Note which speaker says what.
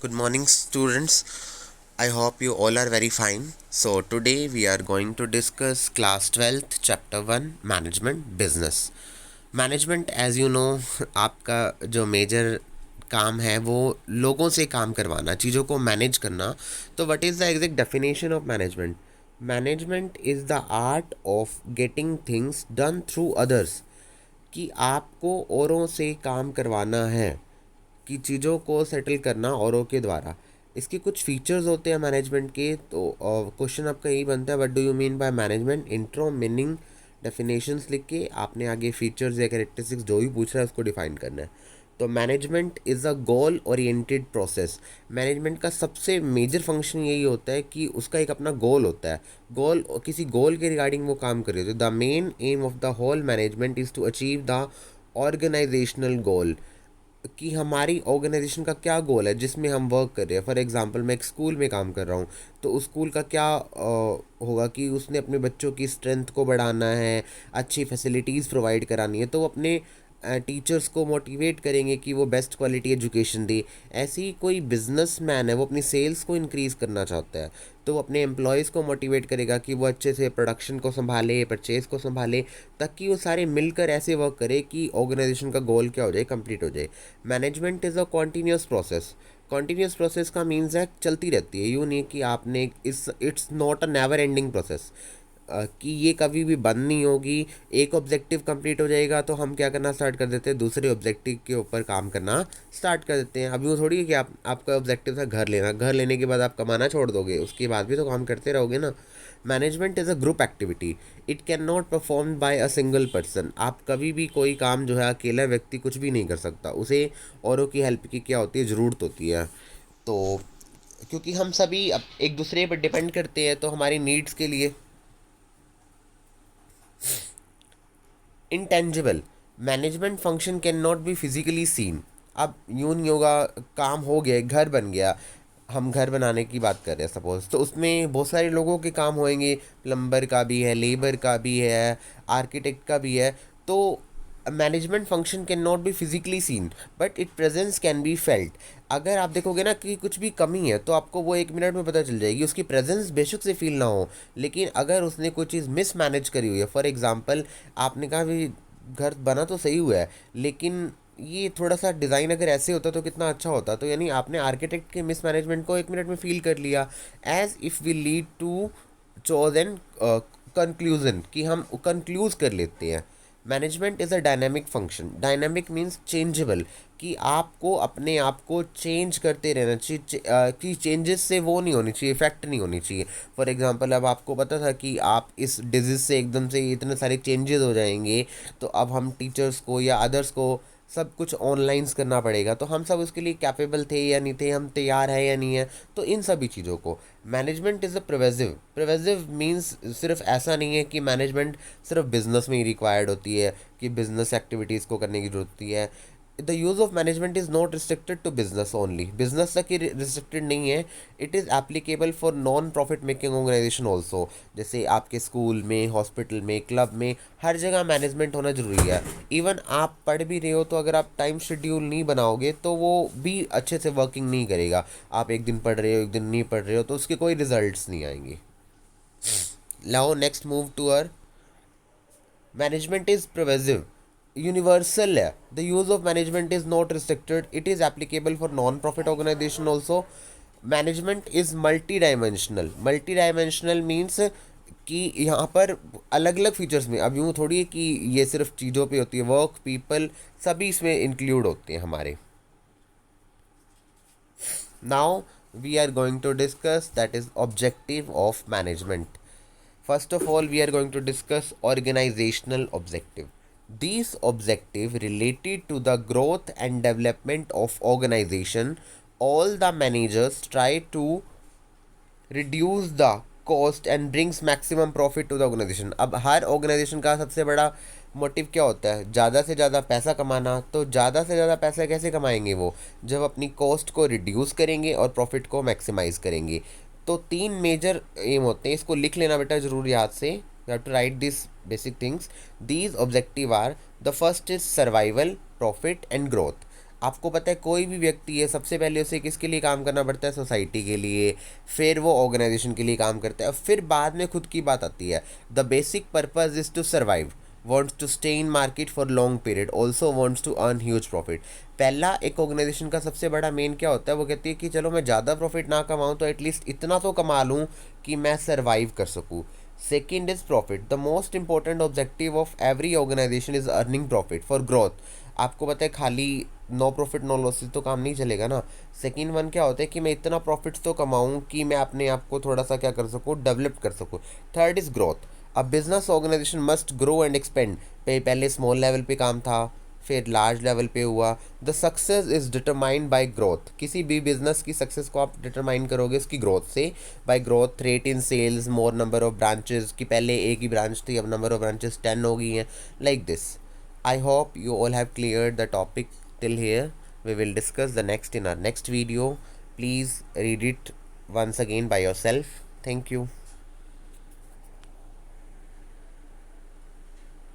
Speaker 1: Good morning, students. I hope you all are very fine. So, today we are going to discuss class 12th, chapter 1 management business. Management as you know आपका जो major काम है वो लोगों से काम करवाना, चीज़ों को मैनेज करना. तो what is the exact definition of management? Management is the art of getting things done through others. कि आपको औरों से काम करवाना है, कि चीज़ों को सेटल करना औरों के द्वारा. इसके कुछ फीचर्स होते हैं मैनेजमेंट के. तो क्वेश्चन आपका यही बनता है, what do you mean by management. Intro, meaning, definitions लिख के आपने आगे फीचर्स या कैरेक्टरिस्टिक्स जो भी पूछ रहा है उसको डिफाइन करना है. तो management is a goal oriented process. Management का सबसे मेजर फंक्शन यही होता है कि उसका एक अपना गोल होता है. गोल, किसी गोल के रिगार्डिंग वो काम करे. तो the main aim of the whole management is to achieve the organisational goal. कि हमारी ऑर्गेनाइजेशन का क्या गोल है जिसमें हम वर्क कर रहे हैं. फॉर एग्जांपल मैं एक स्कूल में काम कर रहा हूँ, तो उस स्कूल का क्या होगा कि उसने अपने बच्चों की स्ट्रेंथ को बढ़ाना है, अच्छी फैसिलिटीज़ प्रोवाइड करानी है. तो वो अपने टीचर्स को मोटिवेट करेंगे कि वो बेस्ट क्वालिटी एजुकेशन दे. ऐसे ही कोई बिजनेस मैन है, वो अपनी सेल्स को इंक्रीज़ करना चाहता है, तो वो अपने एम्प्लॉयज़ को मोटिवेट करेगा कि वो अच्छे से प्रोडक्शन को संभाले, परचेज़ को संभाले, ताकि वो सारे मिलकर ऐसे वर्क करे कि ऑर्गेनाइजेशन का गोल क्या हो जाए, कंप्लीट हो जाए. Management is a continuous process. Continuous process का मीन्स है चलती रहती है. यूँ नहीं कि आपने it's not a never ending process, कि ये कभी भी बंद नहीं होगी. एक ऑब्जेक्टिव कंप्लीट हो जाएगा तो हम क्या करना स्टार्ट कर देते हैं, दूसरे ऑब्जेक्टिव के ऊपर काम करना स्टार्ट कर देते हैं. अभी वो थोड़ी है कि आपका ऑब्जेक्टिव था घर लेना, घर लेने के बाद आप कमाना छोड़ दोगे, उसके बाद भी तो काम करते रहोगे ना. Management is a group activity. It can not perform by a single person. आप कभी भी कोई काम जो है अकेला व्यक्ति कुछ भी नहीं कर सकता, उसे औरों की हेल्प की क्या होती है, ज़रूरत होती है. तो क्योंकि हम सभी अब एक दूसरे पर डिपेंड करते हैं, तो हमारी नीड्स के लिए. Intangible. Management function can not be physically seen. अब यूं नहीं होगा, काम हो गया, घर बन गया, हम घर बनाने की बात कर रहे हैं सपोज, तो उसमें बहुत सारे लोगों के काम होंगे. प्लम्बर का भी है, लेबर का भी है, आर्किटेक्ट का भी है. तो management function can not be physically seen, but it presence can be felt. अगर आप देखोगे ना कि कुछ भी कमी है, तो आपको वो 1 मिनट में पता चल जाएगी. उसकी प्रेजेंस बेशक से फील ना हो, लेकिन अगर उसने कोई चीज़ मिस मैनेज करी हुई है, फॉर एग्जाम्पल आपने कहा भी घर बना तो सही हुआ है, लेकिन ये थोड़ा सा डिज़ाइन अगर ऐसे होता तो कितना अच्छा होता. तो यानी आपने आर्किटेक्ट के मिस मैनेजमेंट को 1 मिनट में फील कर लिया. As if we lead to choose and conclusion, कि हम कंक्लूज कर लेते हैं. Management is a dynamic function. Dynamic means changeable, कि आपको अपने आप को चेंज करते रहना चाहिए. कि चेंजेस से वो नहीं होनी चाहिए, इफेक्ट नहीं होनी चाहिए. फॉर एग्जांपल अब आपको पता था कि आप इस डिजीज़ से एकदम से इतने सारे चेंजेस हो जाएंगे, तो अब हम टीचर्स को या अदर्स को सब कुछ ऑनलाइंस करना पड़ेगा. तो हम सब उसके लिए कैपेबल थे या नहीं थे, हम तैयार है या नहीं है. तो इन सभी चीज़ों को मैनेजमेंट इज़ अ प्रिवेसिव. प्रिवेसिव मीन्स सिर्फ ऐसा नहीं है कि मैनेजमेंट सिर्फ बिजनेस में ही रिक्वायर्ड होती है, कि बिजनेस एक्टिविटीज़ को करने की जरूरत होती है. The use of management is not restricted to business only. Business तक ही रिस्ट्रिक्टेड नहीं है. It is applicable for non profit making organisation also. जैसे आपके स्कूल में, हॉस्पिटल में, क्लब में, हर जगह मैनेजमेंट होना ज़रूरी है. इवन आप पढ़ भी रहे हो, तो अगर आप टाइम शेड्यूल नहीं बनाओगे तो वो भी अच्छे से वर्किंग नहीं करेगा. आप एक दिन पढ़ रहे हो, एक दिन नहीं पढ़ रहे हो, तो उसके कोई रिजल्ट्स नहीं आएंगे. Now next move to uh. Management is pervasive, universal है. The use of management is not restricted. It is applicable for non profit organisation also. Management is multi dimensional. Multi dimensional means कि यहाँ पर अलग अलग features में, अब यूँ थोड़ी है कि ये सिर्फ चीज़ों पे होती है, वर्क, पीपल, सभी इसमें इंक्लूड होते हैं हमारे. Now we are going to discuss that is objective of management. First of all, we are going to discuss organizational objective. These objective related to the growth and development of organization. All the managers try to reduce the cost and brings maximum profit to the organization. अब हर organisation का सबसे बड़ा motive क्या होता है, ज़्यादा से ज़्यादा पैसा कमाना. तो ज़्यादा से ज़्यादा पैसा कैसे कमाएंगे वो, जब अपनी कॉस्ट को रिड्यूस करेंगे और प्रॉफिट को मैक्सिमाइज करेंगे. तो 3 मेजर एम होते हैं, इसको लिख लेना बेटा ज़रूर याद से. You have to write this basic things. These objective are, the first is survival, profit and growth. आपको पता है कोई भी व्यक्ति है, सबसे पहले उसे किसके लिए काम करना पड़ता है? सोसाइटी के लिए, फिर वो ऑर्गेनाइजेशन के लिए काम करता है, और फिर बाद में खुद की बात आती है। The basic purpose is to survive, wants to stay in market for long period, also wants to earn huge profit। पहला, एक ऑर्गेनाइजेशन का सबसे बड़ा मेन क्या होता है? वो कहती है कि चलो मैं ज़्यादा प्रॉफिट ना कमाऊँ तो एटलीस्ट इतना तो कमा लूँ कि मैं सर्वाइव कर सकूँ। Second is profit. The most important objective of every organisation is earning profit for growth. आपको पता है खाली नो प्रॉफिट नो लॉसेस तो काम नहीं चलेगा ना। सेकेंड वन क्या होता है कि मैं इतना प्रॉफिट तो कमाऊँ कि मैं अपने आप को थोड़ा सा क्या कर सकूँ, डेवलप कर सकूँ। Third is growth. अब business organisation must grow and expand. पहले स्मॉल लेवल पे काम था, फिर लार्ज लेवल पे हुआ। The success is determined by growth. किसी भी बिजनेस की सक्सेस को आप डिटरमाइन करोगे उसकी ग्रोथ से। By growth, rate in sales, more number of branches, कि पहले एक ही ब्रांच थी अब नंबर ऑफ ब्रांचेस 10 हो गई हैं, like this. I hope you all have cleared the topic till here. We will discuss the next in our next video. Please read it once again by yourself. Thank you.